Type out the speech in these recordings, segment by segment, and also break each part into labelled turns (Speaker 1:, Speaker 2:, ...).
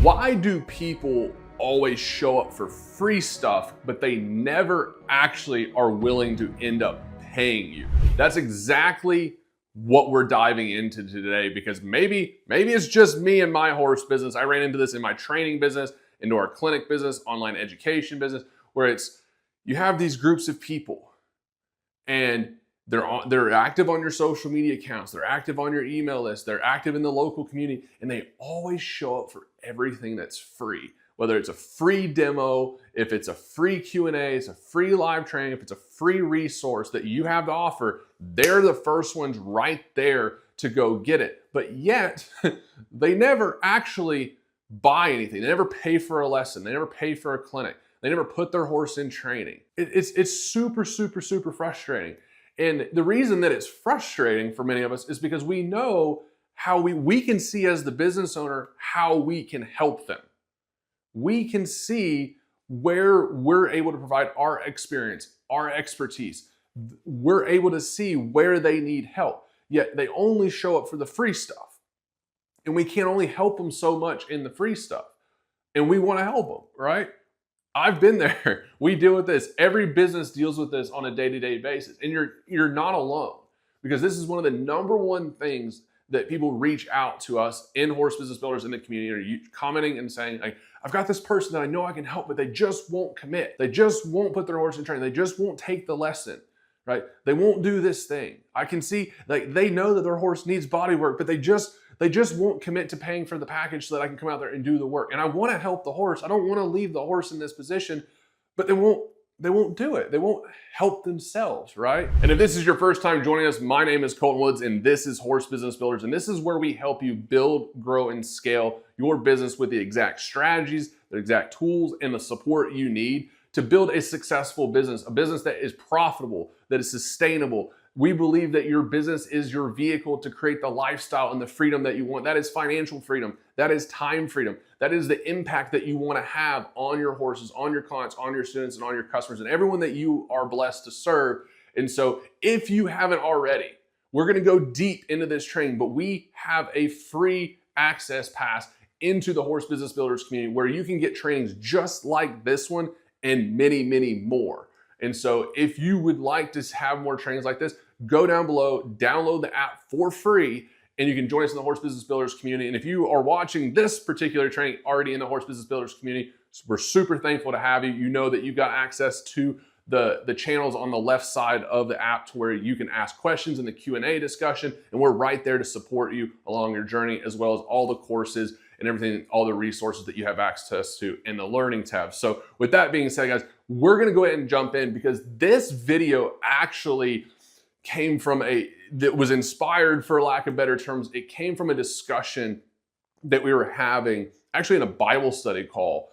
Speaker 1: Why do people always show up for free stuff, but they never actually are willing to end up paying you? That's exactly what we're diving into today, because maybe it's just me and my horse business. I ran into this in my training business, into our clinic business, online education business, where it's you have these groups of people and they're active on your social media accounts, they're active on your email list, they're active in the local community, and they always show up for everything that's free. Whether it's a free demo, if it's a free Q&A, it's a free live training, if it's a free resource that you have to offer, they're the first ones right there to go get it. But yet, they never actually buy anything. They never pay for a lesson. They never pay for a clinic. They never put their horse in training. It's super frustrating. And the reason that it's frustrating for many of us is because we know how we can see as the business owner how we can help them. We can see where we're able to provide our experience, our expertise. We're able to see where they need help, yet they only show up for the free stuff. And we can only help them so much in the free stuff. And we want to help them, right? I've been there. We deal with this. Every business deals with this on a day-to-day basis. And you're not alone, because this is one of the number one things that people reach out to us in Horse Business Builders in the community, are commenting and saying, like, I've got this person that I know I can help, but they just won't commit. They just won't put their horse in training. They just won't take the lesson, right? They won't do this thing. I can see, like, they know that their horse needs body work, but they just won't commit to paying for the package so that I can come out there and do the work. And I want to help the horse. I don't want to leave the horse in this position, but they won't do it. They won't help themselves, right? And if this is your first time joining us, my name is Colton Woods, and this is Horse Business Builders. And this is where we help you build, grow, and scale your business with the exact strategies, the exact tools, and the support you need to build a successful business, a business that is profitable, that is sustainable. We believe that your business is your vehicle to create the lifestyle and the freedom that you want. That is financial freedom. That is time freedom. That is the impact that you want to have on your horses, on your clients, on your students, and on your customers, and everyone that you are blessed to serve. And so if you haven't already, we're going to go deep into this training, but we have a free access pass into the Horse Business Builders community where you can get trainings just like this one and many more. And so if you would like to have more trainings like this, go down below, download the app for free, and you can join us in the Horse Business Builders community. And if you are watching this particular training already in the Horse Business Builders community, we're super thankful to have you. You know that you've got access to the channels on the left side of the app to where you can ask questions in the Q&A discussion, and we're right there to support you along your journey, as well as all the courses and everything, all the resources that you have access to in the learning tab. So with that being said, guys, we're gonna go ahead and jump in, because this video actually came from that was inspired, for lack of better terms, it came from a discussion that we were having actually in a Bible study call.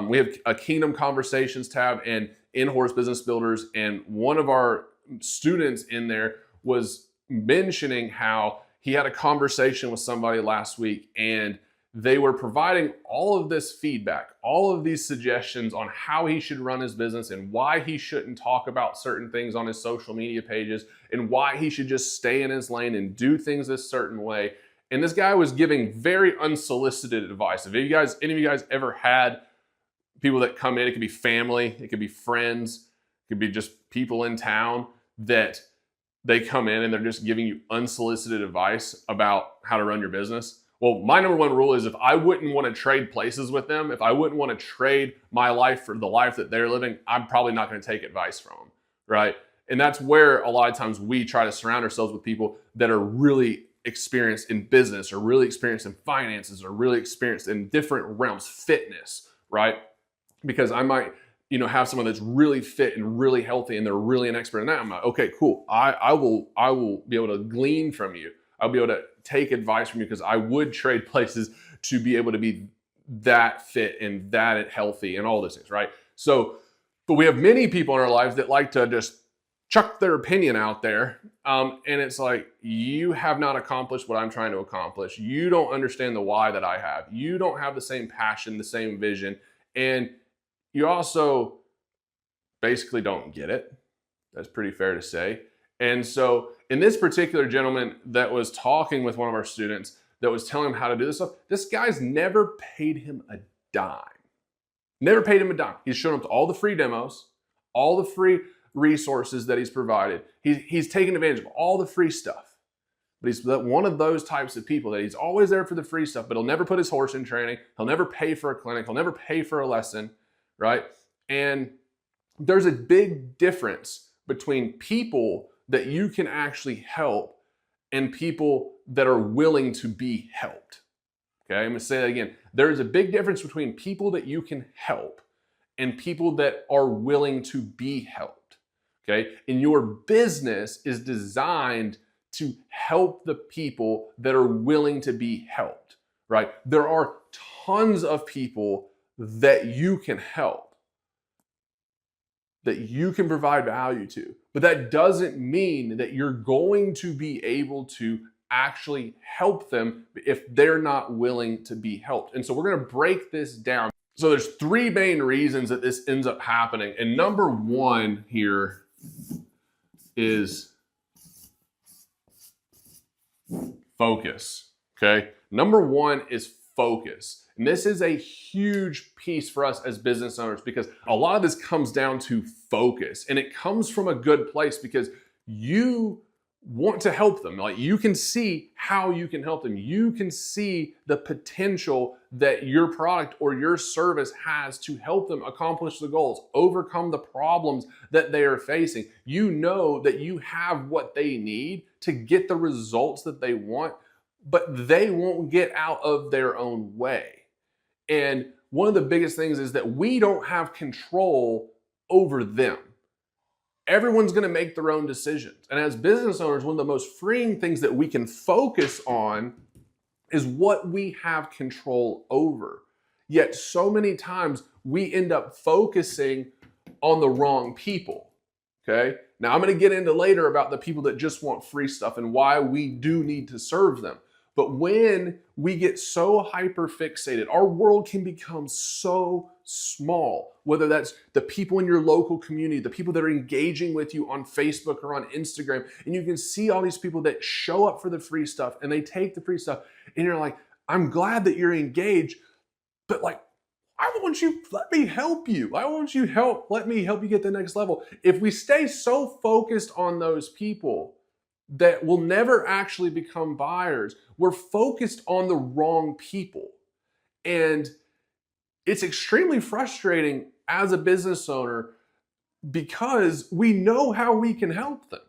Speaker 1: We have a Kingdom Conversations tab and in Horse Business Builders, and one of our students in there was mentioning how he had a conversation with somebody last week, and they were providing all of this feedback, all of these suggestions on how he should run his business and why he shouldn't talk about certain things on his social media pages and why he should just stay in his lane and do things a certain way. And this guy was giving very unsolicited advice. If any of you guys ever had people that come in, it could be family, it could be friends, it could be just people in town that they come in and they're just giving you unsolicited advice about how to run your business. Well, my number one rule is if I wouldn't want to trade places with them, if I wouldn't want to trade my life for the life that they're living, I'm probably not going to take advice from them, right? And that's where a lot of times we try to surround ourselves with people that are really experienced in business, or really experienced in finances, or really experienced in different realms, fitness, right? Because I might, have someone that's really fit and really healthy and they're really an expert in that. I'm like, okay, cool. I will be able to glean from you. I'll be able to take advice from you, because I would trade places to be able to be that fit and that healthy and all those things, right? So, but we have many people in our lives that like to just chuck their opinion out there. And it's like, you have not accomplished what I'm trying to accomplish. You don't understand the why that I have. You don't have the same passion, the same vision. And you also basically don't get it. That's pretty fair to say. And so in this particular gentleman that was talking with one of our students, that was telling him how to do this stuff. This guy's never paid him a dime. Never paid him a dime. He's shown up to all the free demos, all the free resources that he's provided. He's taken advantage of all the free stuff. But he's one of those types of people that he's always there for the free stuff, but he'll never put his horse in training. He'll never pay for a clinic. He'll never pay for a lesson, right? And there's a big difference between people that you can actually help and people that are willing to be helped. Okay, I'm gonna say that again. There is a big difference between people that you can help and people that are willing to be helped. Okay, and your business is designed to help the people that are willing to be helped, right? There are tons of people that you can help, that you can provide value to, but that doesn't mean that you're going to be able to actually help them if they're not willing to be helped. And so we're going to break this down. So there's three main reasons that this ends up happening. And number one here is focus, okay? Number one is focus. And this is a huge piece for us as business owners because a lot of this comes down to focus, and it comes from a good place because you want to help them. Like, you can see how you can help them. You can see the potential that your product or your service has to help them accomplish the goals, overcome the problems that they are facing. You know that you have what they need to get the results that they want, but they won't get out of their own way. And one of the biggest things is that we don't have control over them. Everyone's going to make their own decisions. And as business owners, one of the most freeing things that we can focus on is what we have control over. Yet so many times we end up focusing on the wrong people. Okay? Now I'm going to get into later about the people that just want free stuff and why we do need to serve them. But when we get so hyper fixated, our world can become so small, whether that's the people in your local community, the people that are engaging with you on Facebook or on Instagram, and you can see all these people that show up for the free stuff and they take the free stuff, and you're like, I'm glad that you're engaged, but like, I want you, let me help you. I want you help, let me help you get the next level. If we stay so focused on those people that will never actually become buyers, we're focused on the wrong people. And it's extremely frustrating as a business owner because we know how we can help them,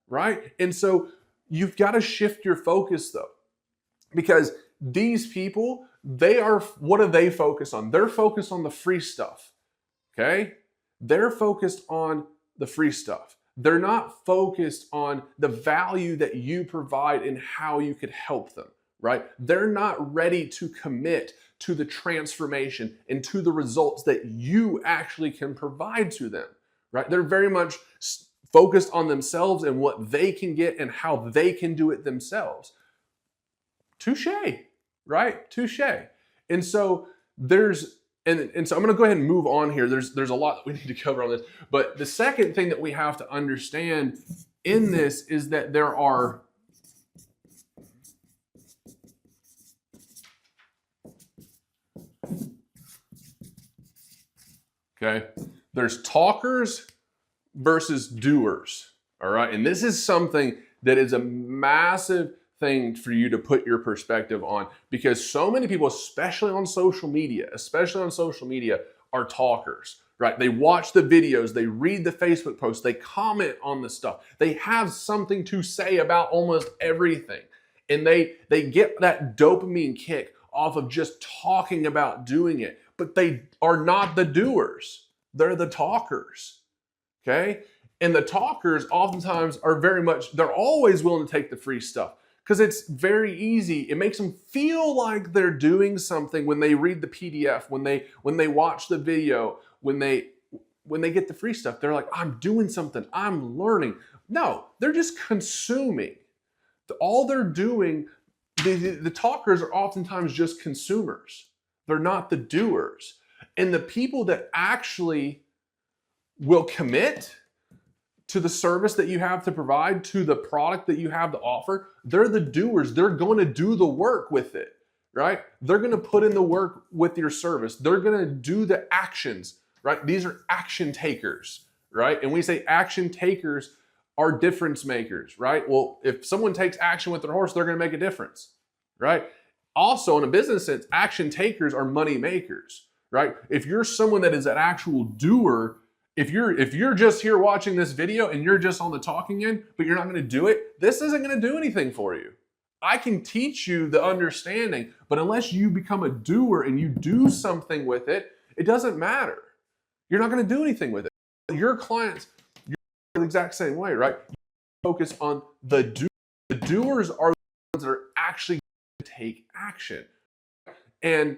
Speaker 1: right? And so you've got to shift your focus though, because these people, what do they focus on? They're focused on the free stuff, okay? They're focused on the free stuff. They're not focused on the value that you provide and how you could help them, right? They're not ready to commit to the transformation and to the results that you actually can provide to them, right? They're very much focused on themselves and what they can get and how they can do it themselves. Touche, right? Touche. And so And so I'm going to go ahead and move on here. There's a lot that we need to cover on this. But the second thing that we have to understand in this is that there are there's talkers versus doers. All right. And this is something that is a massive thing for you to put your perspective on, because so many people, especially on social media, are talkers, right? They watch the videos, they read the Facebook posts, they comment on the stuff. They have something to say about almost everything. And they get that dopamine kick off of just talking about doing it, but they are not the doers. They're the talkers, okay? And the talkers oftentimes they're always willing to take the free stuff, because it's very easy. It makes them feel like they're doing something when they read the PDF, when they watch the video, when they get the free stuff. They're like, I'm doing something, I'm learning. No, they're just consuming. All they're doing, the talkers are oftentimes just consumers. They're not the doers. And the people that actually will commit to the service that you have to provide, to the product that you have to offer. They're the doers. They're going to do the work with it, right? They're going to put in the work with your service. They're going to do the actions, right? These are action takers, right? And we say action takers are difference makers, right? Well, if someone takes action with their horse, they're going to make a difference, right? Also, in a business sense, action takers are money makers, right? If you're someone that is an actual doer, if you're just here watching this video and you're just on the talking end, but you're not going to do it, this isn't going to do anything for you. I can teach you the understanding, but unless you become a doer and you do something with it, it doesn't matter. You're not going to do anything with it. Your clients, you're the exact same way, right? You focus on the doers. The doers are the ones that are actually going to take action. And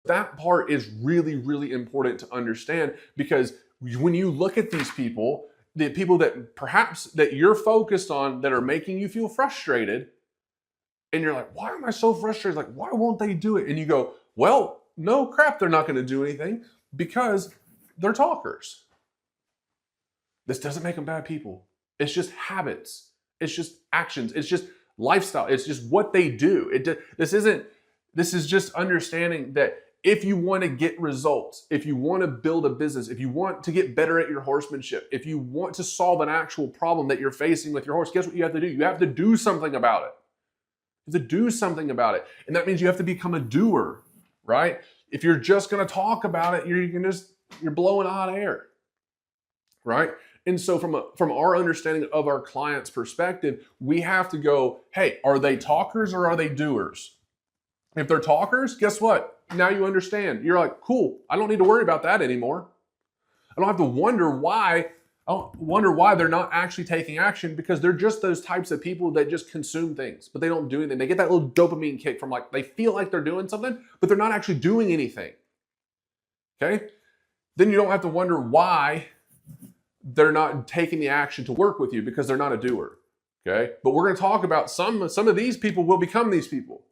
Speaker 1: that part is really, really important to understand, because when you look at these people, the people that perhaps that you're focused on that are making you feel frustrated, and you're like, why am I so frustrated? Like, why won't they do it? And you go, well, no crap, they're not going to do anything because they're talkers. This doesn't make them bad people. It's just habits. It's just actions. It's just lifestyle. It's just what they do. This is just understanding that if you want to get results, if you want to build a business, if you want to get better at your horsemanship, if you want to solve an actual problem that you're facing with your horse, guess what you have to do? You have to do something about it. You have to do something about it. And that means you have to become a doer, right? If you're just going to talk about it, you're blowing hot air, right? And so from our understanding of our client's perspective, we have to go, hey, are they talkers or are they doers? If they're talkers, guess what? Now you understand. You're like, cool, I don't need to worry about that anymore. I don't have to wonder why. I don't wonder why they're not actually taking action, because they're just those types of people that just consume things, but they don't do anything. They get that little dopamine kick from, like, they feel like they're doing something, but they're not actually doing anything. Okay? Then you don't have to wonder why they're not taking the action to work with you, because they're not a doer. Okay? But we're going to talk about some of these people will become these people.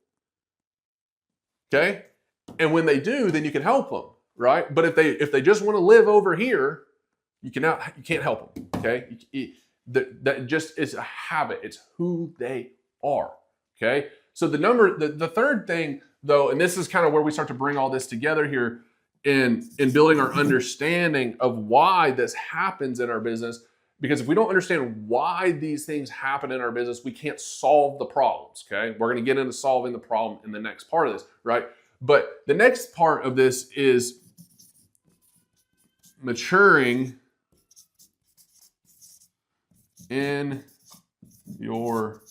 Speaker 1: Okay? And when they do, then you can help them, right? But if they just want to live over here, you can't help them. Okay? That just is a habit. It's who they are. Okay? So the third thing, though, and this is kind of where we start to bring all this together here in building our understanding of why this happens in our business. Because if we don't understand why these things happen in our business, we can't solve the problems, okay? We're going to get into solving the problem in the next part of this, right? But the next part of this is maturing in your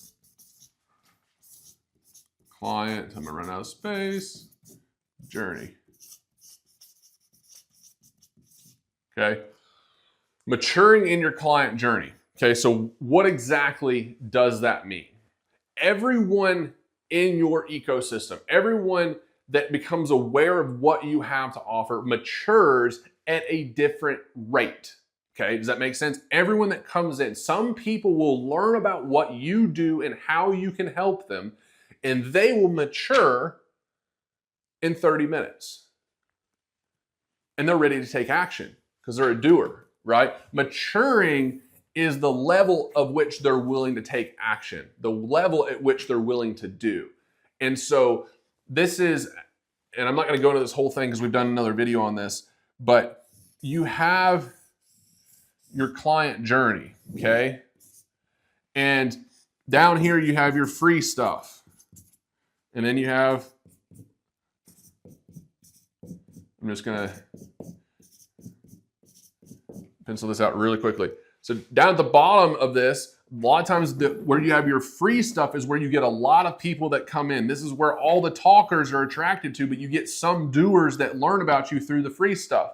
Speaker 1: client, I'm going to run out of space, journey. Okay? Maturing in your client journey. Okay, so what exactly does that mean? Everyone in your ecosystem, everyone that becomes aware of what you have to offer, matures at a different rate. Okay, does that make sense? Everyone that comes in, some people will learn about what you do and how you can help them, and they will mature in 30 minutes. And they're ready to take action because they're a doer. Right? Maturing is the level of which they're willing to take action, the level at which they're willing to do. And so this is, and I'm not going to go into this whole thing because we've done another video on this, but you have your client journey, okay? And down here you have your free stuff. And then you have, I'm just going to pencil this out really quickly. So down at the bottom of this, a lot of times where you have your free stuff is where you get a lot of people that come in. This is where all the talkers are attracted to, but you get some doers that learn about you through the free stuff.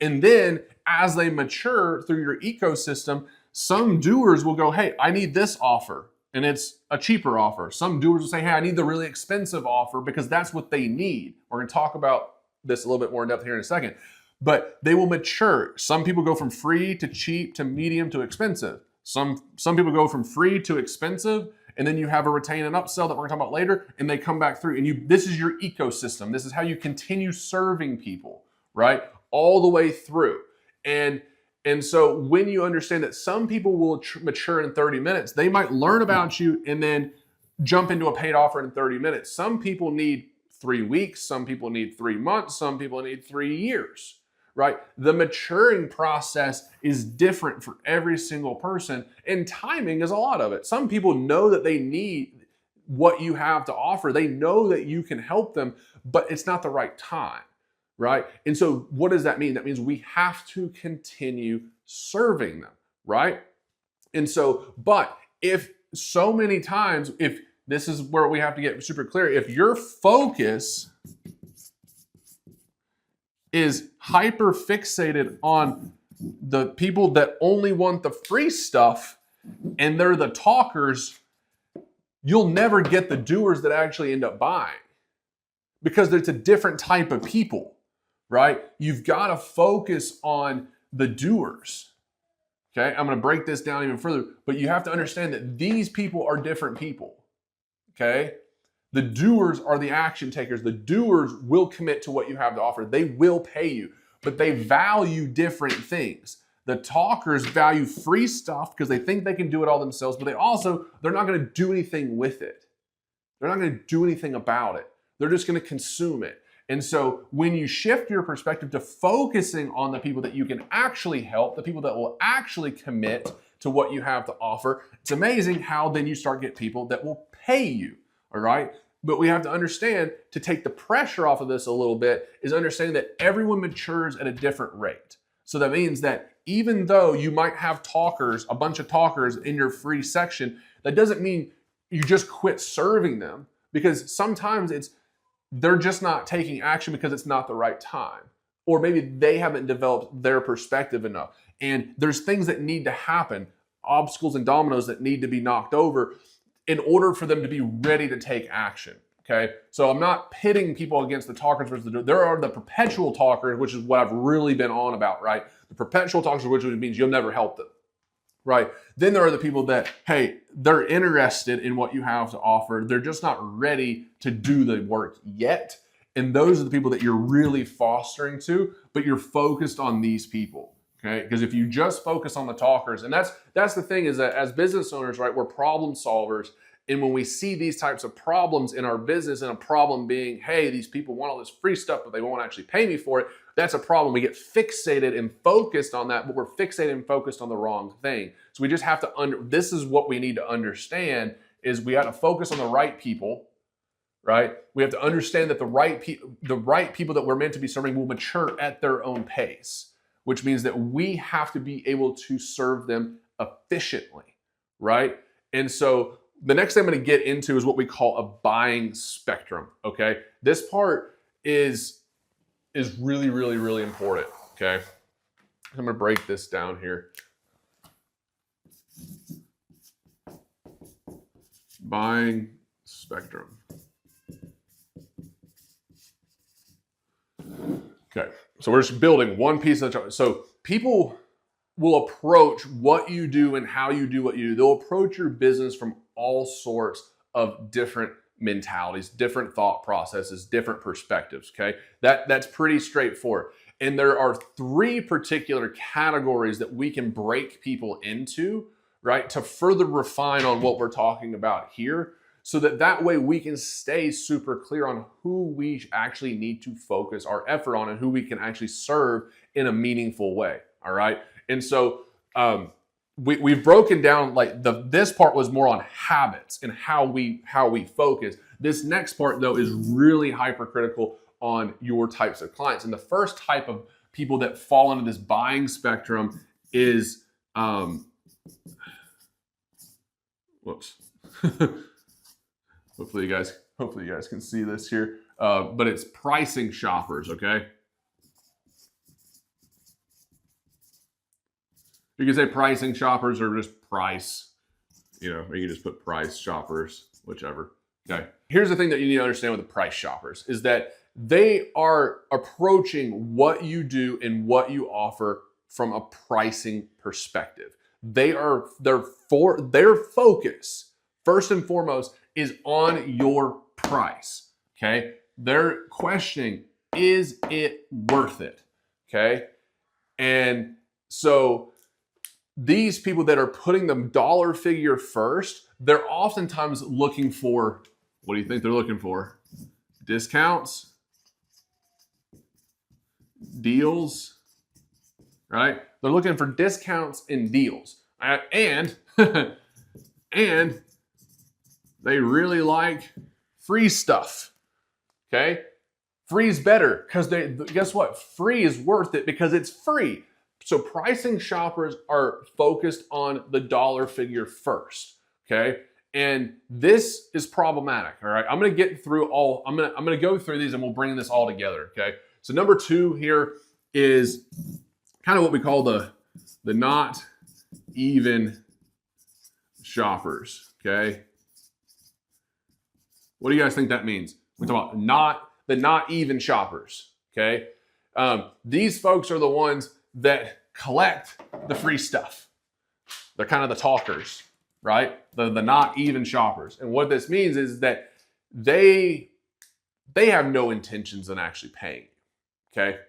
Speaker 1: And then as they mature through your ecosystem, some doers will go, hey, I need this offer, and it's a cheaper offer. Some doers will say, hey, I need the really expensive offer because that's what they need. We're going to talk about this a little bit more in depth here in a second. But they will mature. Some people go from free to cheap to medium to expensive. Some people go from free to expensive, and then you have a retain and upsell that we're gonna talk about later, and they come back through. And this is your ecosystem. This is how you continue serving people, right? All the way through. And And so when you understand that some people will mature in 30 minutes, they might learn about you and then jump into a paid offer in 30 minutes. Some people need 3 weeks, some people need 3 months, some people need 3 years, right? The maturing process is different for every single person, and timing is a lot of it. Some people know that they need what you have to offer. They know that you can help them, but it's not the right time, right? And so what does that mean? That means we have to continue serving them, right? And so, but if so many times, if this is where we have to get super clear, if your focus is hyper fixated on the people that only want the free stuff and they're the talkers, you'll never get the doers that actually end up buying, because it's a different type of people, right? You've got to focus on the doers. Okay, I'm going to break this down even further, but you have to understand that these people are different people. Okay, the doers are the action takers. The doers will commit to what you have to offer. They will pay you, but they value different things. The talkers value free stuff because they think they can do it all themselves, but they're not going to do anything with it. They're not going to do anything about it. They're just going to consume it. And so when you shift your perspective to focusing on the people that you can actually help, the people that will actually commit to what you have to offer, it's amazing how then you start get people that will pay you, all right? But we have to understand, to take the pressure off of this a little bit, is understanding that everyone matures at a different rate. So that means that even though you might have talkers, a bunch of talkers in your free section, that doesn't mean you just quit serving them, because sometimes they're just not taking action because it's not the right time. Or maybe they haven't developed their perspective enough. And there's things that need to happen, obstacles and dominoes that need to be knocked over in order for them to be ready to take action. Okay, so I'm not pitting people against the talkers versus there are the perpetual talkers, which is what I've really been on about, right? The perpetual talkers, which means you'll never help them, right? Then there are the people that, hey, they're interested in what you have to offer. They're just not ready to do the work yet. And those are the people that you're really fostering to, but you're focused on these people, okay? Because if you just focus on the talkers, and that's the thing, is that as business owners, right, we're problem solvers. And when we see these types of problems in our business, and a problem being, hey, these people want all this free stuff, but they won't actually pay me for it, that's a problem. We get fixated and focused on that, but we're fixated and focused on the wrong thing. So we just have to, this is what we need to understand, is we have to focus on the right people, right? We have to understand that the right people that we're meant to be serving will mature at their own pace, which means that we have to be able to serve them efficiently, right? And so the next thing I'm going to get into is what we call a buying spectrum, okay? This part is really, really, really important, okay? I'm going to break this down here. Buying spectrum. Okay, so we're just building one piece of the chart. So people will approach what you do and how you do what you do. They'll approach your business from all sorts of different mentalities, different thought processes, different perspectives, okay? That's pretty straightforward. And there are 3 particular categories that we can break people into, right, to further refine on what we're talking about here, so that way we can stay super clear on who we actually need to focus our effort on and who we can actually serve in a meaningful way, all right? And so we've broken down, like, this part was more on habits and how we focus. This next part, though, is really hypercritical on your types of clients. And the first type of people that fall into this buying spectrum is, whoops. Hopefully you guys can see this here. But it's pricing shoppers, okay? You can say pricing shoppers or just price, or you can just put price shoppers, whichever. Okay. Here's the thing that you need to understand with the price shoppers is that they are approaching what you do and what you offer from a pricing perspective. Their focus, first and foremost, is on your price. Okay. They're questioning, is it worth it? Okay. And So these people that are putting the dollar figure first, they're oftentimes looking for, what do you think they're looking for? Discounts, deals, right? They're looking for discounts and deals. And and they really like free stuff. Okay? Free's better because guess what? Free is worth it because it's free. So pricing shoppers are focused on the dollar figure first. Okay? And this is problematic. All right. I'm gonna get through I'm gonna go through these and we'll bring this all together. Okay. So number 2 here is kind of what we call the not even shoppers. Okay. What do you guys think that means? We talk about not even shoppers. Okay. These folks are the ones that collect the free stuff. They're kind of the talkers, right? The not even shoppers. And what this means is that they have no intentions in actually paying. Okay.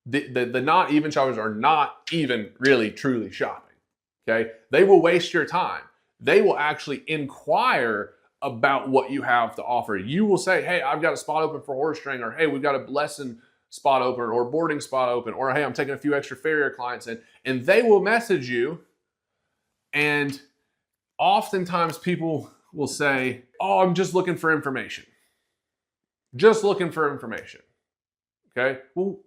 Speaker 1: The not even shoppers are not even really truly shopping. Okay. They will waste your time. They will actually inquire about what you have to offer. You will say, hey, I've got a spot open for horse training, or hey, we've got a lesson spot open, or boarding spot open, or hey, I'm taking a few extra farrier clients in, and they will message you. And oftentimes people will say, oh, I'm just looking for information. Just looking for information. Okay. Well,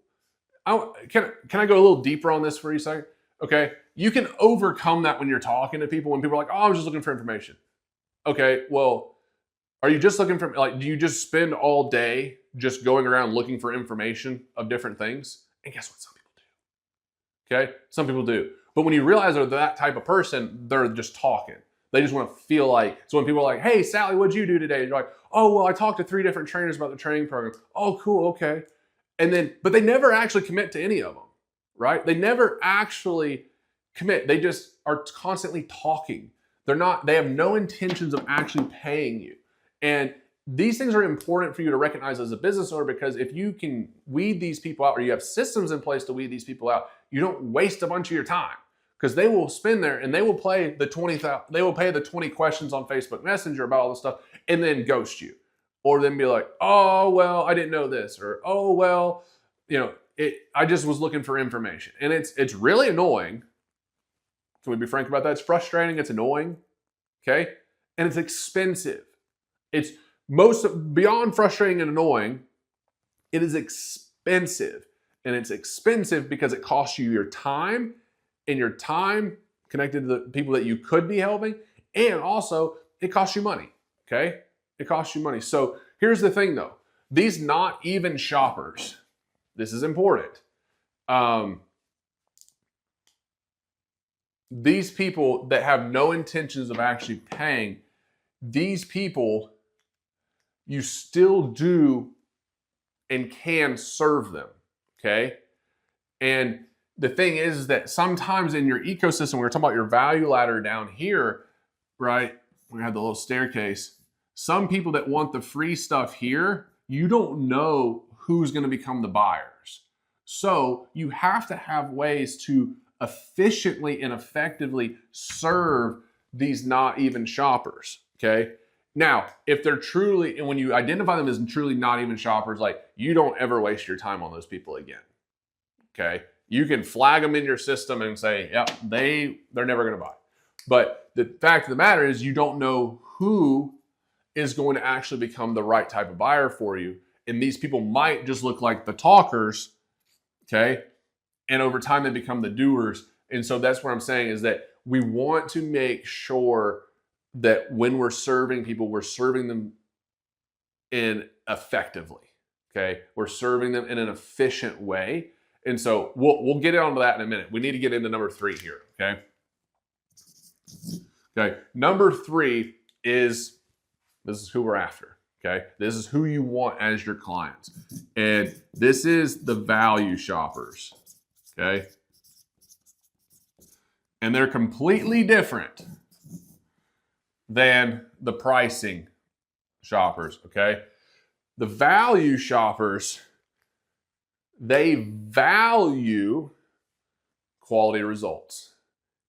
Speaker 1: can I go a little deeper on this for you a second? Okay. You can overcome that when you're talking to people, when people are like, oh, I'm just looking for information. Okay. Well, are you just looking for, do you just spend all day just going around looking for information of different things? And guess what? Some people do. Okay. Some people do. But when you realize they're that type of person, they're just talking. They just want to feel like, so when people are like, hey, Sally, what'd you do today? You're like, oh, well, I talked to 3 different trainers about the training program. Oh, cool. Okay. And then, but they never actually commit to any of them, right? They never actually commit. They just are constantly talking. They have no intentions of actually paying you. And these things are important for you to recognize as a business owner, because if you can weed these people out, or you have systems in place to weed these people out, you don't waste a bunch of your time, because they will spend there and they will play the 20 questions on Facebook Messenger about all this stuff and then ghost you. Or then be like, oh, well, I didn't know this. Or, oh, well, I just was looking for information. And it's really annoying. Can we be frank about that? It's frustrating. It's annoying. Okay. And it's expensive. It's beyond frustrating and annoying. It is expensive. And it's expensive because it costs you your time, and your time connected to the people that you could be helping. And also it costs you money. Okay. It costs you money. So here's the thing though. These not even shoppers, this is important. These people that have no intentions of actually paying, these people, you still do and can serve them. Okay. And the thing is that sometimes in your ecosystem, we're talking about your value ladder down here, right? We have the little staircase. Some people that want the free stuff here, you don't know who's going to become the buyers. So you have to have ways to efficiently and effectively serve these not even shoppers. Okay. Now, if they're truly, and when you identify them as truly not even shoppers, like, you don't ever waste your time on those people again. Okay. You can flag them in your system and say, yeah, they're never going to buy. But the fact of the matter is, you don't know who is going to actually become the right type of buyer for you. And these people might just look like the talkers, okay? And over time, they become the doers. And so that's what I'm saying, is that we want to make sure that when we're serving people, we're serving them effectively, okay? We're serving them in an efficient way. And so we'll get onto that in a minute. We need to get into number 3 here, okay? Okay, number 3 is, this is who we're after, okay? This is who you want as your clients. And this is the value shoppers, okay? And they're completely different than the pricing shoppers, okay? The value shoppers, they value quality results.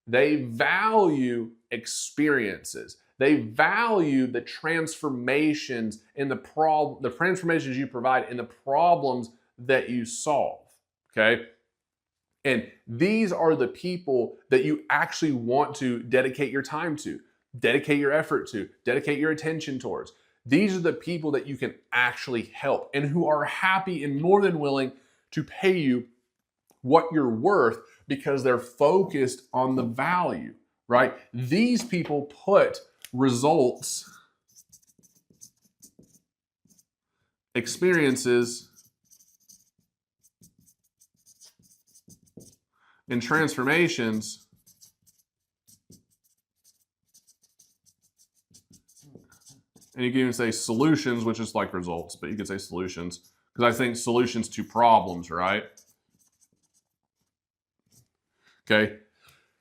Speaker 1: They value experiences. They value the transformations in the transformations you provide in the problems that you solve. Okay? And these are the people that you actually want to dedicate your time to, dedicate your effort to, dedicate your attention towards. These are the people that you can actually help and who are happy and more than willing to pay you what you're worth because they're focused on the value, right? These people put results, experiences, and transformations and you can even say solutions, which is like results, but you could say solutions because I think solutions to problems, right? Okay.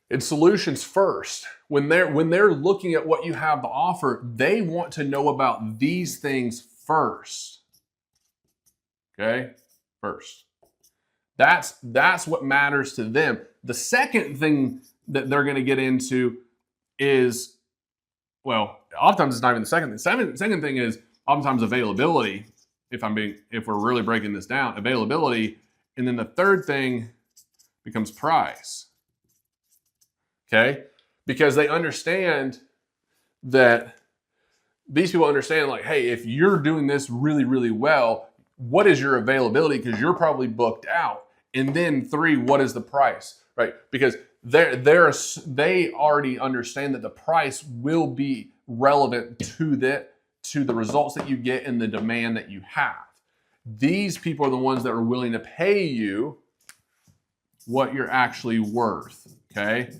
Speaker 1: It's solutions first. When they're looking at what you have to offer, they want to know about these things first. Okay? First. That's what matters to them. The second thing that they're going to get into is, well, oftentimes it's not even the second thing. The second thing is oftentimes availability. If we're really breaking this down, availability, and then the third thing becomes price. Okay? Because they understand that these people understand, like, hey, if you're doing this really, really well, what is your availability? Because you're probably booked out. And then 3, what is the price? Right? Because they already understand that the price will be relevant to the results that you get and the demand that you have. These people are the ones that are willing to pay you what you're actually worth. Okay?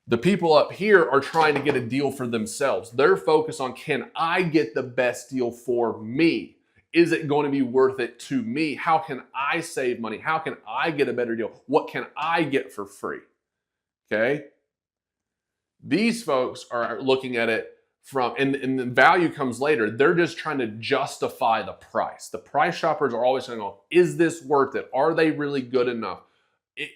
Speaker 1: The people up here are trying to get a deal for themselves. They're focused on, can I get the best deal for me? Is it going to be worth it to me? How can I save money? How can I get a better deal? What can I get for free? Okay? These folks are looking at it from, and the value comes later. They're just trying to justify the price. The price shoppers are always saying, oh, is this worth it? Are they really good enough?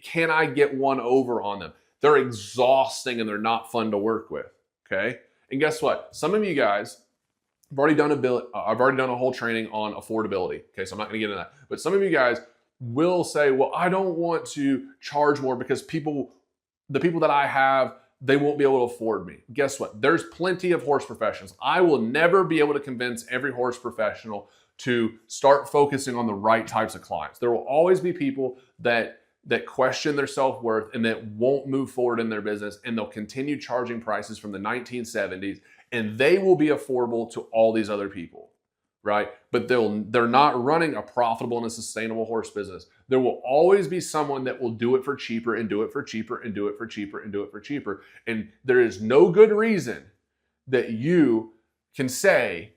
Speaker 1: Can I get one over on them? They're exhausting and they're not fun to work with. Okay? And guess what? Some of you guys, I've already done a whole training on affordability. Okay, so I'm not going to get into that. But some of you guys will say, well, I don't want to charge more because the people that I have, they won't be able to afford me. Guess what? There's plenty of horse professionals. I will never be able to convince every horse professional to start focusing on the right types of clients. There will always be people that question their self-worth and that won't move forward in their business, and they'll continue charging prices from the 1970s, and they will be affordable to all these other people, right? But they're not running a profitable and a sustainable horse business. There will always be someone that will do it for cheaper and do it for cheaper and do it for cheaper and do it for cheaper. And there is no good reason that you can say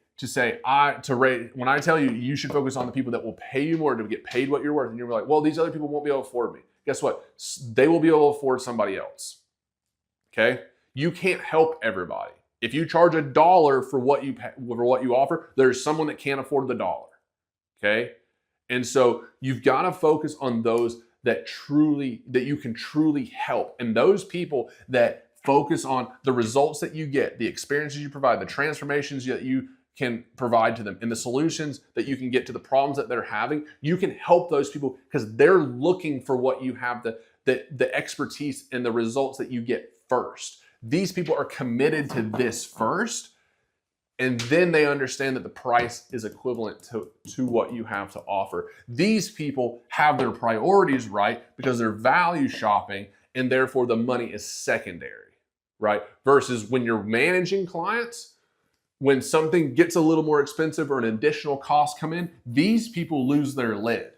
Speaker 1: when I tell you you should focus on the people that will pay you more to get paid what you're worth, and you're like, well, these other people won't be able to afford me. Guess what? They will be able to afford somebody else. Okay? You can't help everybody. If you charge $1 for what you offer, there's someone that can't afford the $1. Okay? And so you've got to focus on those that you can truly help. And those people that focus on the results that you get, the experiences you provide, the transformations that you can provide to them, and the solutions that you can get to the problems that they're having, you can help those people because they're looking for what you have, the expertise and the results that you get first. These people are committed to this first, and then they understand that the price is equivalent to what you have to offer. These people have their priorities right because they're value shopping, and therefore the money is secondary, right? Versus when you're managing clients, when something gets a little more expensive or an additional cost come in, these people lose their lid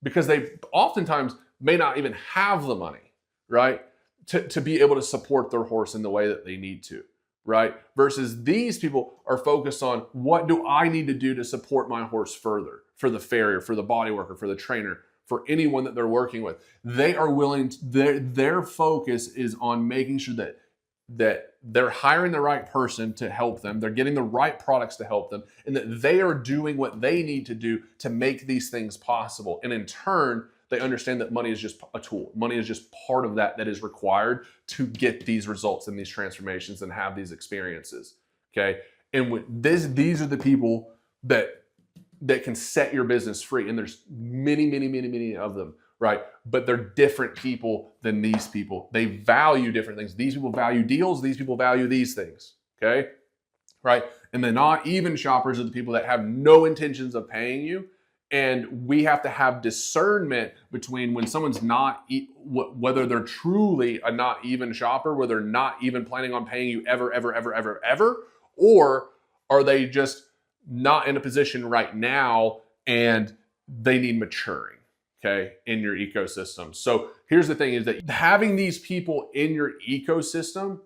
Speaker 1: because they oftentimes may not even have the money, right? To be able to support their horse in the way that they need to, right? Versus these people are focused on, what do I need to do to support my horse further, for the farrier, for the body worker, for the trainer, for anyone that they're working with. They are willing to, their focus is on making sure that they're hiring the right person to help them, they're getting the right products to help them, and that they are doing what they need to do to make these things possible. And in turn, They understand that money is just a tool. Money is just part of that is required to get these results and these transformations and have these experiences. Okay. And these are the people that can set your business free. And there's many of them, right? But they're different people than these people. They value different things. These people value deals. These people value these things. Okay. Right. And the not even shoppers are the people that have no intentions of paying you. And we have to have discernment between when someone's not, whether they're truly a not even shopper, whether they're not even planning on paying you ever, or are they just not in a position right now and they need maturing, okay, in your ecosystem. So here's the thing is that having these people in your ecosystem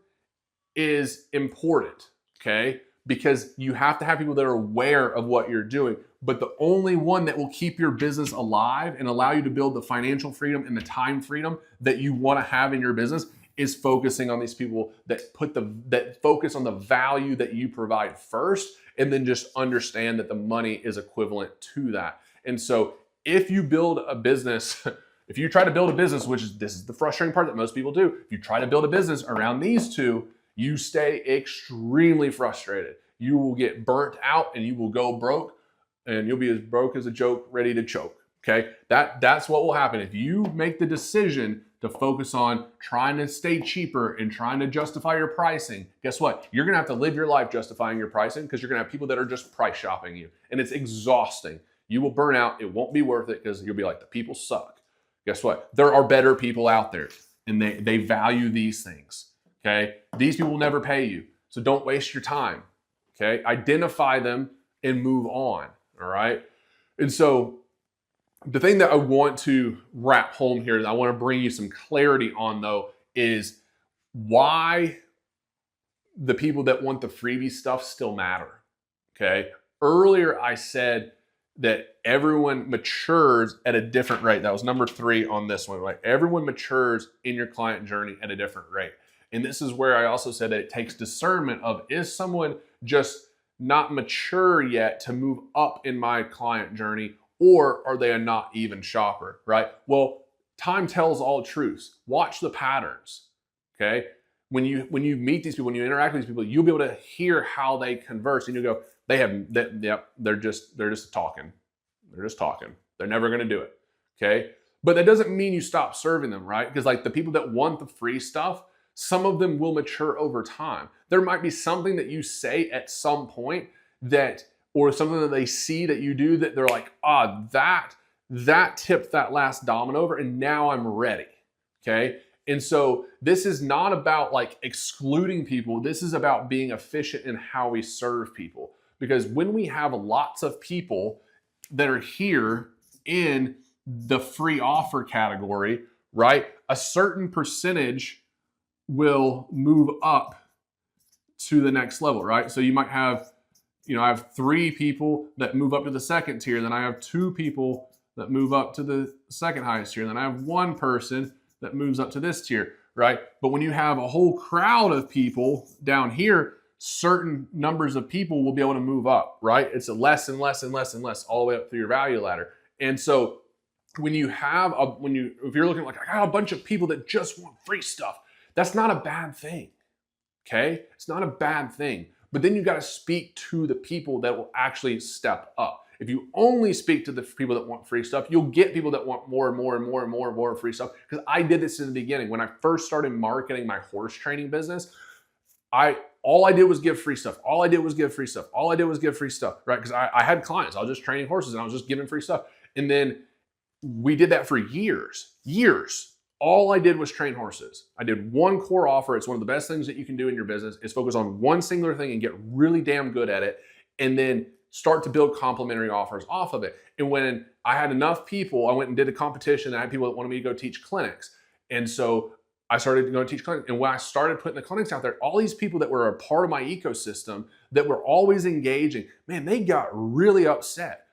Speaker 1: is important, okay? Because you have to have people that are aware of what you're doing. But the only one that will keep your business alive and allow you to build the financial freedom and the time freedom that you want to have in your business is focusing on these people that focus on the value that you provide first, and then just understand that the money is equivalent to that. And so if you build a business, if you try to build a business, this is the frustrating part that most people do, if you try to build a business around these two, you stay extremely frustrated. You will get burnt out and you will go broke, and you'll be as broke as a joke, ready to choke. Okay, that's what will happen if you make the decision to focus on trying to stay cheaper and trying to justify your pricing. Guess what? You're gonna have to live your life justifying your pricing, because you're gonna have people that are just price shopping you, and it's exhausting. You will burn out. It won't be worth it, because you'll be like, the people suck. Guess what? There are better people out there, and they value these things. Okay, these people will never pay you, so don't waste your time. Okay, identify them and move on. All right, and so the thing that I want to wrap home here, that I want to bring you some clarity on, though, is why the people that want the freebie stuff still matter. Okay, earlier I said that everyone matures at a different rate. That was number 3 on this one, right? Everyone matures in your client journey at a different rate. And this is where I also said that it takes discernment of, is someone just not mature yet to move up in my client journey, or are they a not even shopper, right? Well, time tells all truths. Watch the patterns, okay? When you meet these people, when you interact with these people, you'll be able to hear how they converse, and you go, they're just talking. They're just talking. They're never going to do it, okay? But that doesn't mean you stop serving them, right? Because like the people that want the free stuff, some of them will mature over time. There might be something that you say at some point or something that they see that you do that they're like, that tipped that last domino over, and now I'm ready, okay? And so this is not about like excluding people. This is about being efficient in how we serve people. Because when we have lots of people that are here in the free offer category, right, a certain percentage will move up to the next level, right? So you might have, I have 3 people that move up to the second tier, then I have 2 people that move up to the second highest tier, then I have 1 person that moves up to this tier, right? But when you have a whole crowd of people down here, certain numbers of people will be able to move up, right? It's a less and less all the way up through your value ladder. And so when you have if you're looking like, I got a bunch of people that just want free stuff, that's not a bad thing, okay? It's not a bad thing. But then you got to speak to the people that will actually step up. If you only speak to the people that want free stuff, you'll get people that want more and more free stuff. Because I did this in the beginning. When I first started marketing my horse training business, all I did was give free stuff. All I did was give free stuff. All I did was give free stuff, right? Because I had clients. I was just training horses and I was just giving free stuff. And then we did that for years. All I did was train horses. I did one core offer. It's one of the best things that you can do in your business is focus on one singular thing and get really damn good at it. And then start to build complementary offers off of it. And when I had enough people, I went and did a competition. I had people that wanted me to go teach clinics. And so I started to go teach clinics. And when I started putting the clinics out there, all these people that were a part of my ecosystem that were always engaging, man, they got really upset.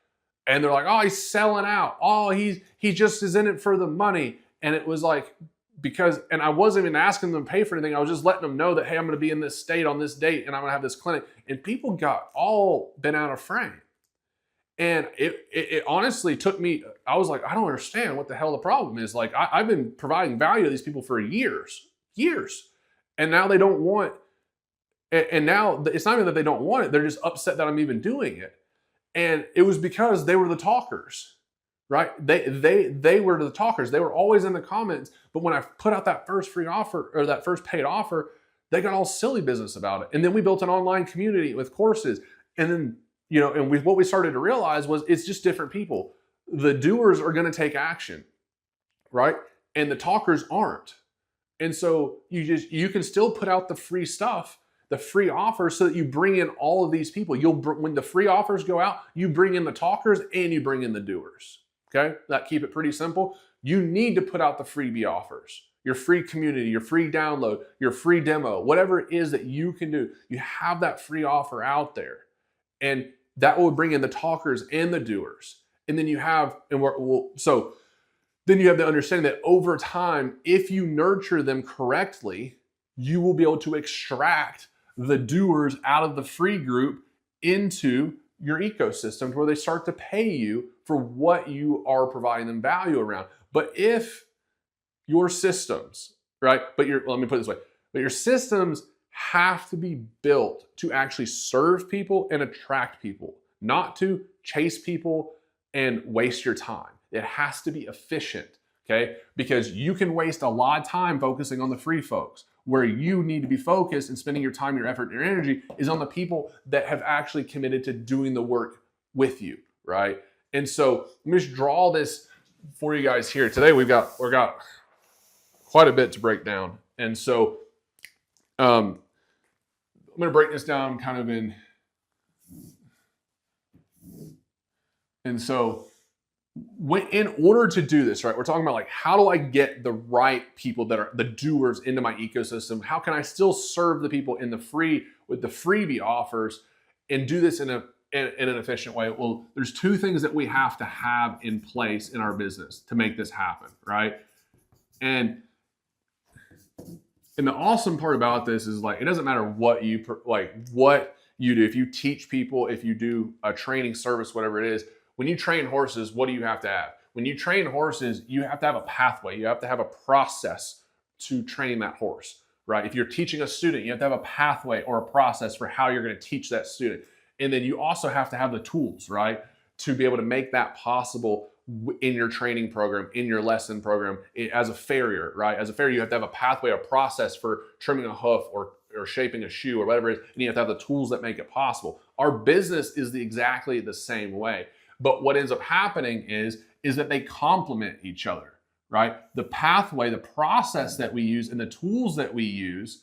Speaker 1: And they're like, oh, he's selling out. Oh, he just is in it for the money. And it was like, and I wasn't even asking them to pay for anything. I was just letting them know that, hey, I'm going to be in this state on this date and I'm going to have this clinic. And people got all bent out of frame. And it honestly took me, I was like, I don't understand what the hell the problem is. Like, I've been providing value to these people for years. And now they don't want, and now it's not even that they don't want it, they're just upset that I'm even doing it. And it was because they were the talkers, right? They were the talkers. They were always in the comments. But when I put out that first free offer or that first paid offer, they got all silly business about it. And then we built an online community with courses. And then, what we started to realize was it's just different people. The doers are going to take action, right? And the talkers aren't. And so you can still put out the free stuff, the free offers, so that you bring in all of these people. When the free offers go out, you bring in the talkers and you bring in the doers. Okay, that keep it pretty simple. You need to put out the freebie offers, your free community, your free download, your free demo, whatever it is that you can do. You have that free offer out there, and that will bring in the talkers and the doers. And then you have, then you have the understanding that over time, if you nurture them correctly, you will be able to extract the doers out of the free group into your ecosystem where they start to pay you for what you are providing them value around. But if your systems, right? Let me put it this way, but your systems have to be built to actually serve people and attract people, not to chase people and waste your time. It has to be efficient, okay? Because you can waste a lot of time focusing on the free folks. Where you need to be focused and spending your time, your effort, and your energy is on the people that have actually committed to doing the work with you, right? And so let me just draw this for you guys here. Today we've got quite a bit to break down. And so I'm going to break this down kind of and so in order to do this, right, we're talking about like, how do I get the right people that are the doers into my ecosystem? How can I still serve the people in the free with the freebie offers and do this in an efficient way? Well, there's two things that we have to have in place in our business to make this happen, right? And the awesome part about this is like, it doesn't matter what you do. If you teach people, if you do a training service, whatever it is, when you train horses, what do you have to have? When you train horses, you have to have a pathway. You have to have a process to train that horse, right? If you're teaching a student, you have to have a pathway or a process for how you're going to teach that student. And then you also have to have the tools, right, to be able to make that possible in your training program, in your lesson program. As a farrier, right? As a farrier, you have to have a pathway, a process for trimming a hoof or shaping a shoe or whatever it is, and you have to have the tools that make it possible. Our business is exactly the same way. But what ends up happening is that they complement each other, right? The pathway, the process that we use, and the tools that we use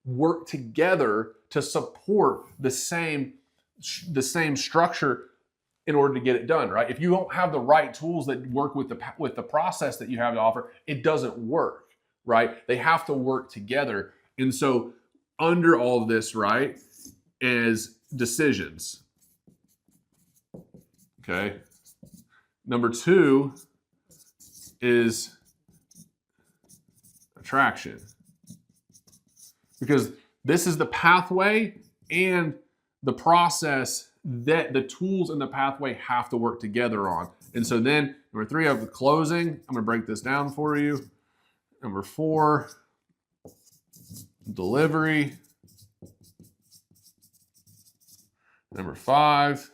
Speaker 1: work together to support the same structure in order to get it done, right? If you don't have the right tools that work with the process that you have to offer, it doesn't work, right? They have to work together. And so under all of this, right, is decisions. Okay. Number two is attraction. Because this is the pathway and the process that the tools in the pathway have to work together on. And so then number three, I have the closing. I'm going to break this down for you. Number four, delivery. Number five,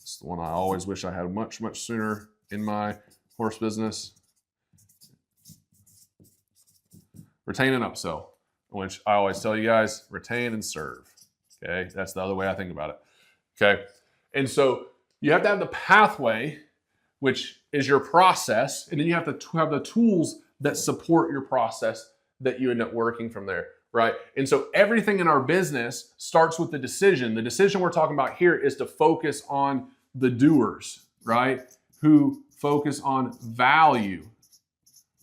Speaker 1: it's the one I always wish I had much, much sooner in my horse business. Retain and upsell, which I always tell you guys, retain and serve. Okay, that's the other way I think about it. Okay, and so you have to have the pathway, which is your process, and then you have to have the tools that support your process that you end up working from there, right? And so everything in our business starts with the decision. The decision we're talking about here is to focus on the doers, right? Who focus on value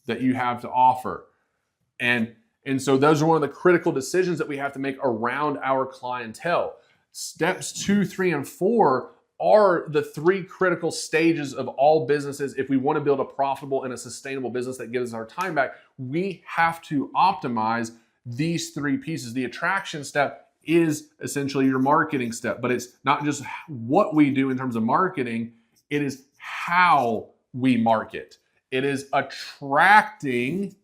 Speaker 1: that you have to offer. And so those are one of the critical decisions that we have to make around our clientele. Steps 2, 3, and 4 are the 3 critical stages of all businesses. If we want to build a profitable and a sustainable business that gives us our time back, we have to optimize these 3 pieces. The attraction step is essentially your marketing step. But it's not just what we do in terms of marketing, it is how we market. It is attracting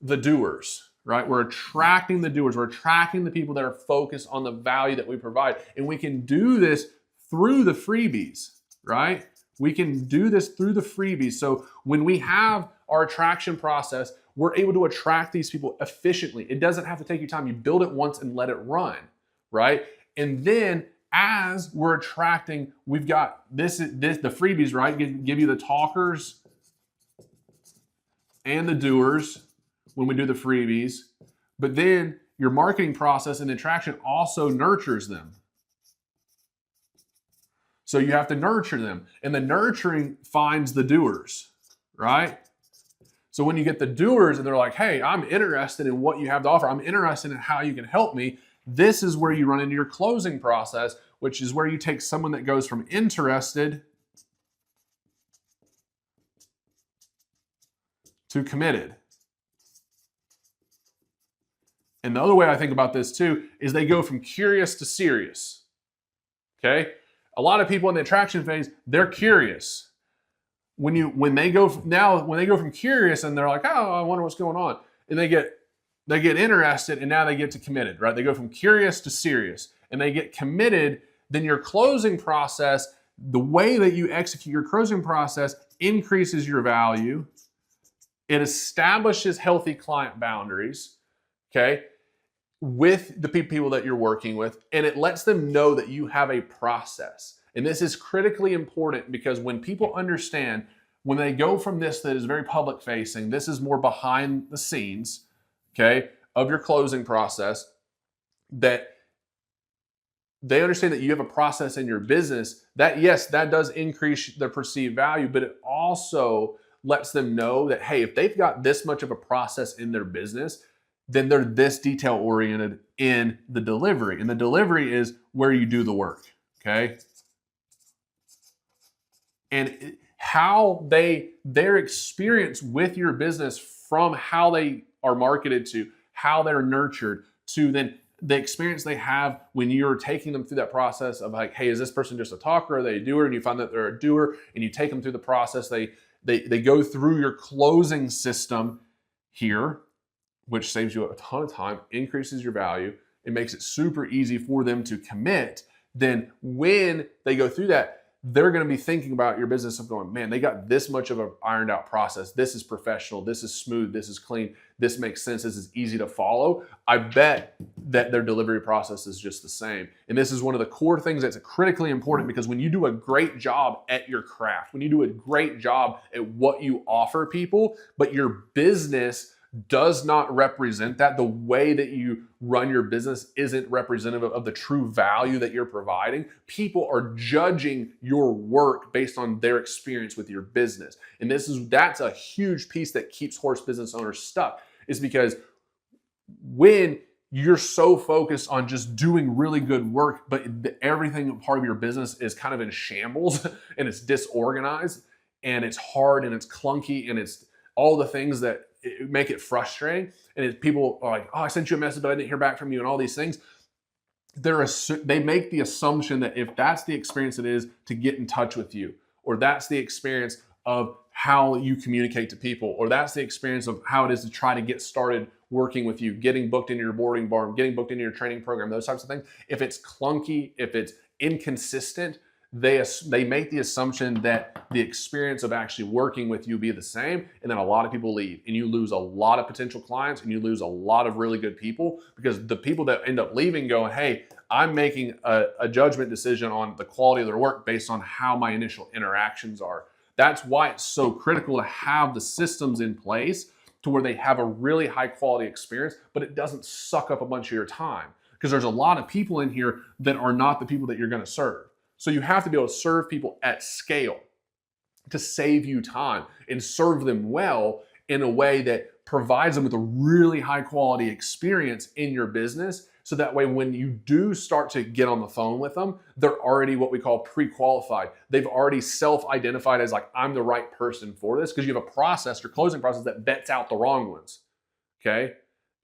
Speaker 1: the doers, right? We're attracting the doers. We're attracting the people that are focused on the value that we provide. And we can do this through the freebies, right? We can do this through the freebies. So when we have our attraction process, we're able to attract these people efficiently. It doesn't have to take you time. You build it once and let it run, right? And then as we're attracting, we've got the freebies, right? Give you the talkers and the doers when we do the freebies. But then your marketing process and attraction also nurtures them. So you have to nurture them. And the nurturing finds the doers, right? So when you get the doers and they're like, hey, I'm interested in what you have to offer. I'm interested in how you can help me. This is where you run into your closing process, which is where you take someone that goes from interested to committed. And the other way I think about this too is they go from curious to serious. Okay? A lot of people in the attraction phase, they're curious. When they go from curious and they're like, oh, I wonder what's going on, and they get interested, and now they get to committed, right? They go from curious to serious, and they get committed. Then your closing process, the way that you execute your closing process, increases your value. It establishes healthy client boundaries, okay, with the people that you're working with, and it lets them know that you have a process. And this is critically important because when people understand, when they go from this that is very public facing, this is more behind the scenes, okay, of your closing process, that they understand that you have a process in your business, that yes, that does increase their perceived value, but it also lets them know that, hey, if they've got this much of a process in their business, then they're this detail oriented in the delivery. And the delivery is where you do the work, okay? And how their experience with your business, from how they are marketed to how they're nurtured to then the experience they have when you're taking them through that process of like, hey, is this person just a talker? Are they a doer? And you find that they're a doer and you take them through the process. They go through your closing system here, which saves you a ton of time, increases your value, it makes it super easy for them to commit. Then when they go through that, they're going to be thinking about your business of going, man, they got this much of an ironed out process. This is professional. This is smooth. This is clean. This makes sense. This is easy to follow. I bet that their delivery process is just the same. And this is one of the core things that's critically important, because when you do a great job at your craft, when you do a great job at what you offer people, but your business does not represent that, the way that you run your business isn't representative of the true value that you're providing, people are judging your work based on their experience with your business. And that's a huge piece that keeps horse business owners stuck, is because when you're so focused on just doing really good work, but everything part of your business is kind of in shambles and it's disorganized and it's hard and it's clunky and it's all the things that make it frustrating, and people are like, oh, I sent you a message but I didn't hear back from you, and all these things, they make the assumption that if that's the experience it is to get in touch with you, or that's the experience of how you communicate to people, or that's the experience of how it is to try to get started working with you, getting booked into your boarding barn, getting booked into your training program, those types of things, if it's clunky, if it's inconsistent, they make the assumption that the experience of actually working with you be the same, and then a lot of people leave, and you lose a lot of potential clients, and you lose a lot of really good people, because the people that end up leaving go, hey, I'm making a judgment decision on the quality of their work based on how my initial interactions are. That's why it's so critical to have the systems in place to where they have a really high quality experience, but it doesn't suck up a bunch of your time, because there's a lot of people in here that are not the people that you're going to serve. So you have to be able to serve people at scale to save you time and serve them well in a way that provides them with a really high quality experience in your business. So that way, when you do start to get on the phone with them, they're already what we call pre-qualified. They've already self-identified as like, I'm the right person for this, because you have a process, your closing process, that vets out the wrong ones, okay?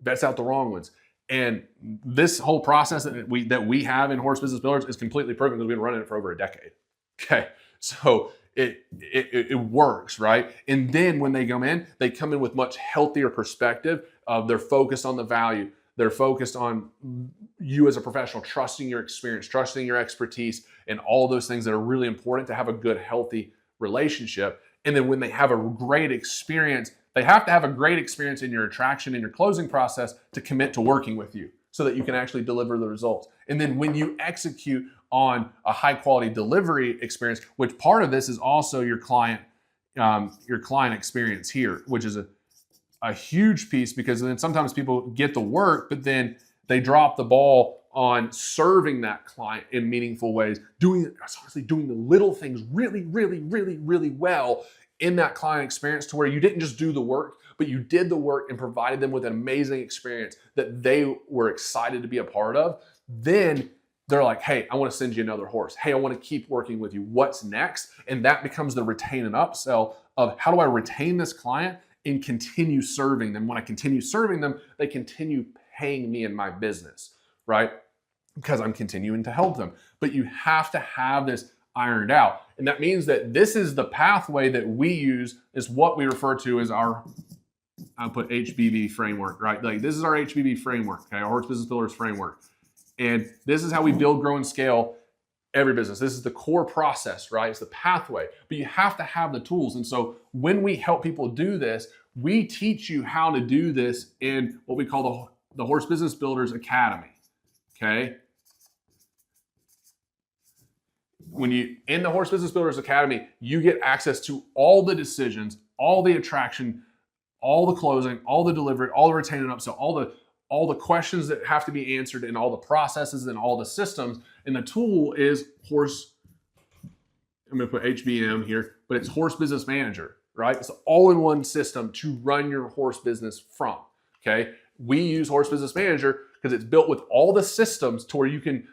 Speaker 1: Vets out the wrong ones. And this whole process that we have in Horse Business Builders is completely proven because we've been running it for over a decade. Okay, so it works, right? And then when they come in with much healthier perspective of they're focused on the value. They're focused on you as a professional, trusting your experience, trusting your expertise, and all those things that are really important to have a good, healthy relationship. And then when they have a great experience, they have to have a great experience in your attraction and your closing process to commit to working with you so that you can actually deliver the results. And then when you execute on a high quality delivery experience, which part of this is also your client experience here, which is a huge piece, because then sometimes people get the work, but then they drop the ball on serving that client in meaningful ways, doing the little things really, really, really, really well in that client experience, to where you didn't just do the work, but you did the work and provided them with an amazing experience that they were excited to be a part of. Then they're like, hey, I want to send you another horse. Hey, I want to keep working with you. What's next? And that becomes the retain and upsell of how do I retain this client and continue serving them. When I continue serving them, they continue paying me in my business, right? Because I'm continuing to help them. But you have to have this ironed out. And that means that this is the pathway that we use, is what we refer to as our, I'll put HBB framework, right? Like this is our HBB framework, okay? Our Horse Business Builders framework. And this is how we build, grow, and scale every business. This is the core process, right? It's the pathway, but you have to have the tools. And so when we help people do this, we teach you how to do this in what we call the Horse Business Builders Academy, okay? In the Horse Business Builders Academy, you get access to all the decisions, all the attraction, all the closing, all the delivery, all the retaining upsell, all the questions that have to be answered, and all the processes and all the systems. And the tool is I'm going to put HBM here, but it's Horse Business Manager, right? It's an all-in-one system to run your horse business from, okay? We use Horse Business Manager because it's built with all the systems to where you can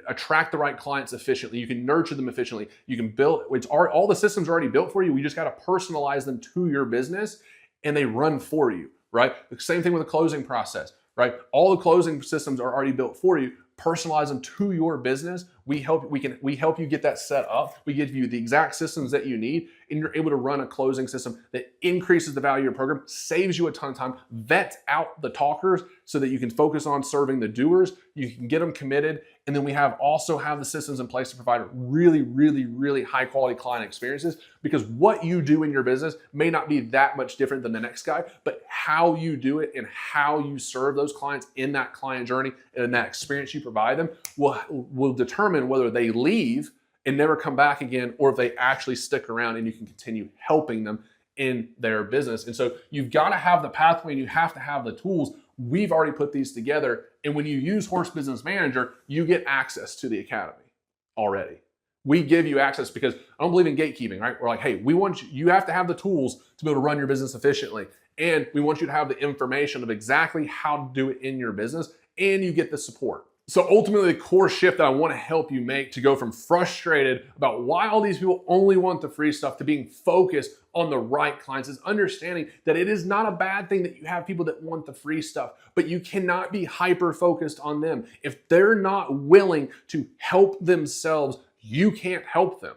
Speaker 1: attract the right clients efficiently. You can nurture them efficiently. You can build, all the systems are already built for you. We just got to personalize them to your business, and they run for you, right? The same thing with the closing process, right? All the closing systems are already built for you. Personalize them to your business. We help you get that set up. We give you the exact systems that you need, and you're able to run a closing system that increases the value of your program, saves you a ton of time, vets out the talkers so that you can focus on serving the doers. You can get them committed. And then we also have the systems in place to provide really, really, really high quality client experiences, because what you do in your business may not be that much different than the next guy, but how you do it and how you serve those clients in that client journey and in that experience you provide them will determine whether they leave and never come back again, or if they actually stick around and you can continue helping them in their business. And so you've got to have the pathway and you have to have the tools. We've already put these together. And when you use Horse Business Manager, you get access to the academy already. We give you access because I don't believe in gatekeeping, right? We're like, hey, you have to have the tools to be able to run your business efficiently. And we want you to have the information of exactly how to do it in your business, and you get the support. So ultimately, the core shift that I want to help you make to go from frustrated about why all these people only want the free stuff to being focused on the right clients is understanding that it is not a bad thing that you have people that want the free stuff, but you cannot be hyper focused on them. If they're not willing to help themselves, you can't help them.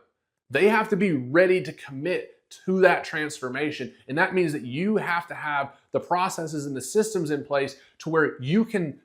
Speaker 1: They have to be ready to commit to that transformation. And that means that you have to have the processes and the systems in place to where you can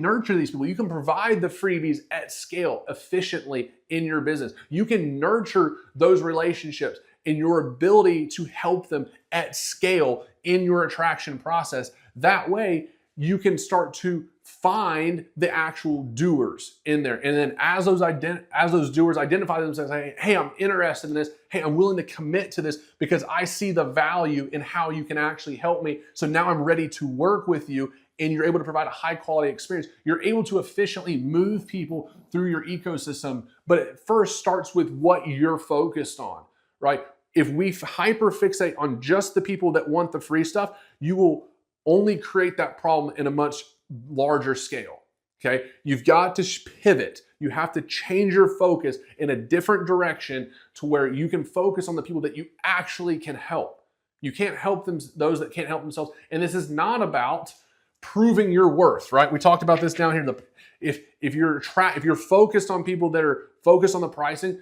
Speaker 1: nurture these people. You can provide the freebies at scale efficiently in your business. You can nurture those relationships and your ability to help them at scale in your attraction process. That way, you can start to find the actual doers in there. And then as those doers identify themselves, say, hey, I'm interested in this. Hey, I'm willing to commit to this because I see the value in how you can actually help me. So now I'm ready to work with you, and you're able to provide a high quality experience. You're able to efficiently move people through your ecosystem, but it first starts with what you're focused on, right? If we hyper fixate on just the people that want the free stuff, you will only create that problem in a much larger scale, okay? You've got to pivot. You have to change your focus in a different direction to where you can focus on the people that you actually can help. You can't help those that can't help themselves. And this is not about proving your worth, right? We talked about this down here. If you're focused on people that are focused on the pricing,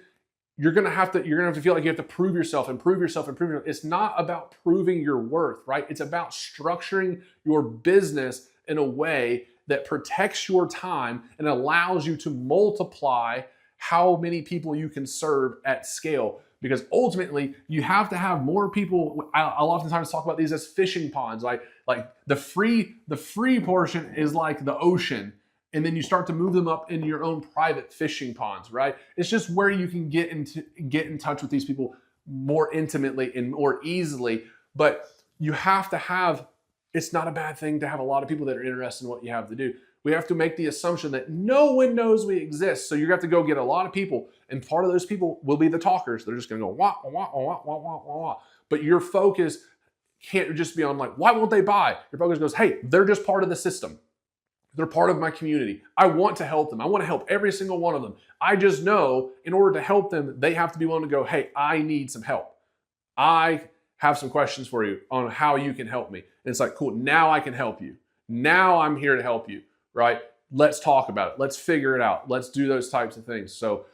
Speaker 1: you're gonna have to feel like you have to prove yourself and prove yourself and prove yourself. It's not about proving your worth, right? It's about structuring your business in a way that protects your time and allows you to multiply how many people you can serve at scale. Because ultimately, you have to have more people. I'll oftentimes talk about these as fishing ponds. Like the free portion is like the ocean, and then you start to move them up into your own private fishing ponds, right? It's just where you can get in touch with these people more intimately and more easily. But you have to have. It's not a bad thing to have a lot of people that are interested in what you have to do. We have to make the assumption that no one knows we exist. So you're going to have to go get a lot of people. And part of those people will be the talkers. They're just going to go, wah, wah, wah, wah, wah, wah, wah. But your focus can't just be on like, why won't they buy? Your focus goes, hey, they're just part of the system. They're part of my community. I want to help them. I want to help every single one of them. I just know in order to help them, they have to be willing to go, hey, I need some help. I have some questions for you on how you can help me. And it's like, cool, now I can help you. Now I'm here to help you. Right? Let's talk about it. Let's figure it out. Let's do those types of things. So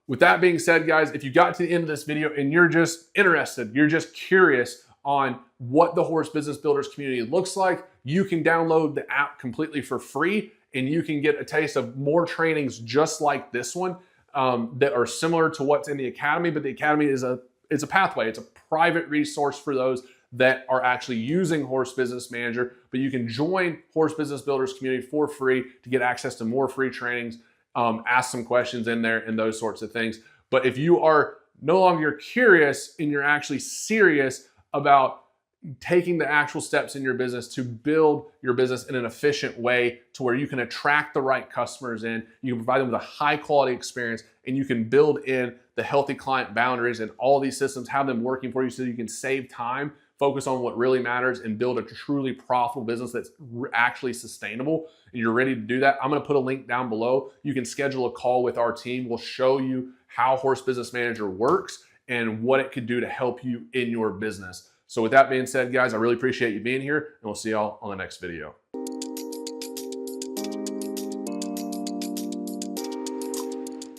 Speaker 1: with that being said, guys, if you got to the end of this video and you're just interested, you're just curious on what the Horse Business Builders community looks like, you can download the app completely for free and you can get a taste of more trainings just like this one that are similar to what's in the Academy. But the Academy is a pathway. It's a private resource for those that are actually using Horse Business Manager, but you can join Horse Business Builders community for free to get access to more free trainings, ask some questions in there and those sorts of things. But if you are no longer curious and you're actually serious about taking the actual steps in your business to build your business in an efficient way to where you can attract the right customers in, you can provide them with a high quality experience, and you can build in the healthy client boundaries and all these systems, have them working for you so you can save time, focus on what really matters, and build a truly profitable business that's actually sustainable, and you're ready to do that, I'm going to put a link down below. You can schedule a call with our team. We'll show you how Horse Business Manager works and what it could do to help you in your business. So with that being said, guys, I really appreciate you being here, and we'll see y'all on the next video.